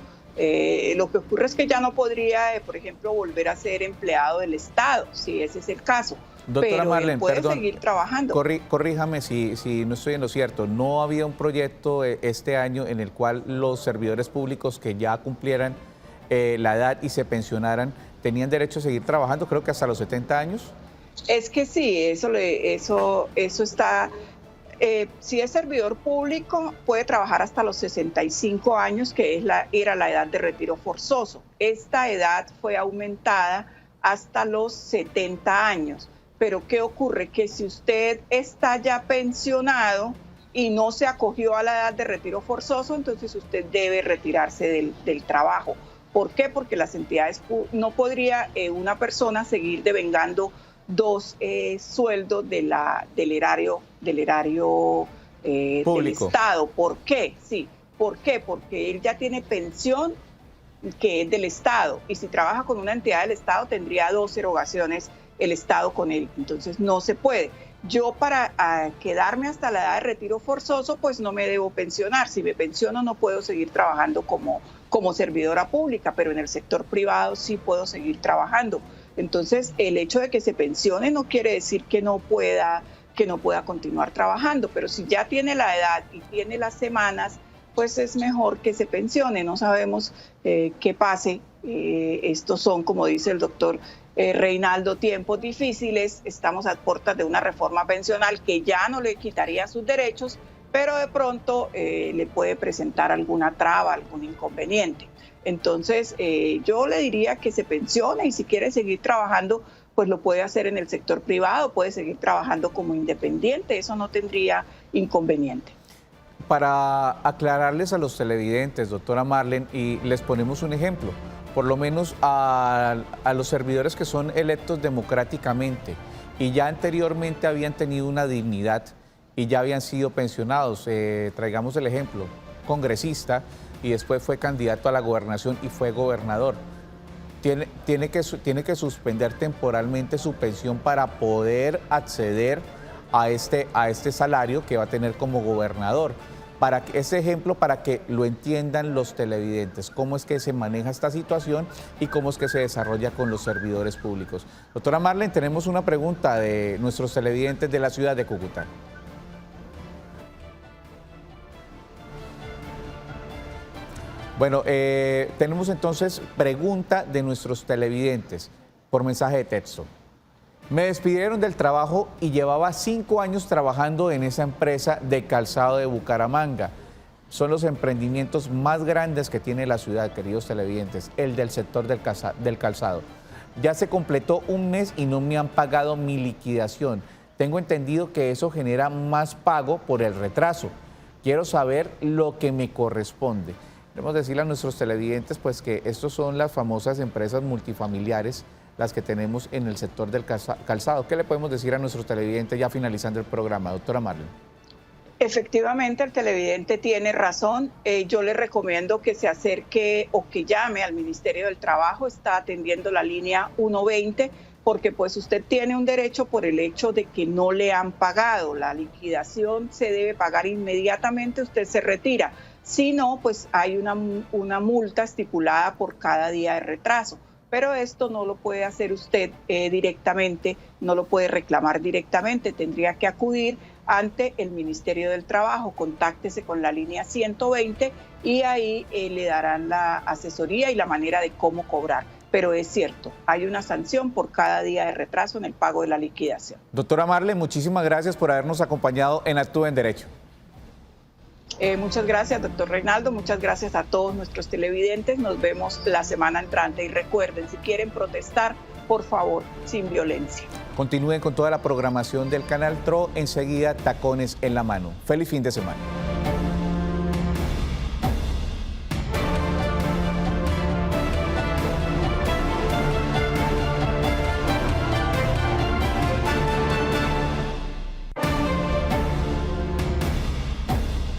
Lo que ocurre es que ya no podría, por ejemplo, volver a ser empleado del Estado, si ese es el caso. Doctora pero Marlene, él puede perdón, seguir trabajando. Corríjame si no estoy en lo cierto. ¿No había un proyecto este año en el cual los servidores públicos que ya cumplieran la edad y se pensionaran tenían derecho a seguir trabajando, creo que hasta los 70 años? Es que sí, eso está... si es servidor público, puede trabajar hasta los 65 años, que era la edad de retiro forzoso. Esta edad fue aumentada hasta los 70 años. Pero ¿qué ocurre? Que si usted está ya pensionado y no se acogió a la edad de retiro forzoso, entonces usted debe retirarse del trabajo. ¿Por qué? Porque las entidades, no podría una persona seguir devengando dos sueldos del erario del Estado. ¿Por qué? Sí. ¿Por qué? Porque él ya tiene pensión que es del Estado, y si trabaja con una entidad del Estado tendría 2 erogaciones el Estado con él, entonces no se puede. yo para quedarme hasta la edad de retiro forzoso, pues no me debo pensionar. Si me pensiono no puedo seguir trabajando como servidora pública, pero en el sector privado sí puedo seguir trabajando. Entonces, el hecho de que se pensione no quiere decir que no pueda continuar trabajando, pero si ya tiene la edad y tiene las semanas, pues es mejor que se pensione. No sabemos qué pase. Estos son, como dice el doctor Reinaldo, tiempos difíciles. Estamos a puertas de una reforma pensional que ya no le quitaría sus derechos, pero de pronto le puede presentar alguna traba, algún inconveniente. Entonces, yo le diría que se pensione y si quiere seguir trabajando, pues lo puede hacer en el sector privado, puede seguir trabajando como independiente, eso no tendría inconveniente. Para aclararles a los televidentes, doctora Marlene, y les ponemos un ejemplo, por lo menos a los servidores que son electos democráticamente y ya anteriormente habían tenido una dignidad y ya habían sido pensionados, traigamos el ejemplo, congresista y después fue candidato a la gobernación y fue gobernador. Tiene que suspender temporalmente su pensión para poder acceder a este salario que va a tener como gobernador. Para ese ejemplo, para que lo entiendan los televidentes, cómo es que se maneja esta situación y cómo es que se desarrolla con los servidores públicos. Doctora Marlene, tenemos una pregunta de nuestros televidentes de la ciudad de Cúcuta. Bueno, tenemos entonces pregunta de nuestros televidentes por mensaje de texto. Me despidieron del trabajo y llevaba 5 años trabajando en esa empresa de calzado de Bucaramanga. Son los emprendimientos más grandes que tiene la ciudad, queridos televidentes, el del sector del calzado. Ya se completó un mes y no me han pagado mi liquidación. Tengo entendido que eso genera más pago por el retraso. Quiero saber lo que me corresponde. Queremos decirle a nuestros televidentes pues que estos son las famosas empresas multifamiliares, las que tenemos en el sector del calzado. ¿Qué le podemos decir a nuestros televidentes ya finalizando el programa, doctora Marlene? Efectivamente, el televidente tiene razón. Yo le recomiendo que se acerque o que llame al Ministerio del Trabajo. Está atendiendo la línea 120 porque pues usted tiene un derecho por el hecho de que no le han pagado. La liquidación se debe pagar inmediatamente, usted se retira. Si no, pues hay una multa estipulada por cada día de retraso. Pero esto no lo puede hacer usted directamente, no lo puede reclamar directamente, tendría que acudir ante el Ministerio del Trabajo, contáctese con la línea 120 y ahí le darán la asesoría y la manera de cómo cobrar. Pero es cierto, hay una sanción por cada día de retraso en el pago de la liquidación. Doctora Marlene, muchísimas gracias por habernos acompañado en Actúe en Derecho. Muchas gracias, doctor Reinaldo. Muchas gracias a todos nuestros televidentes. Nos vemos la semana entrante. Y recuerden, si quieren protestar, por favor, sin violencia. Continúen con toda la programación del Canal TRO. Enseguida, Tacones en la Mano. Feliz fin de semana.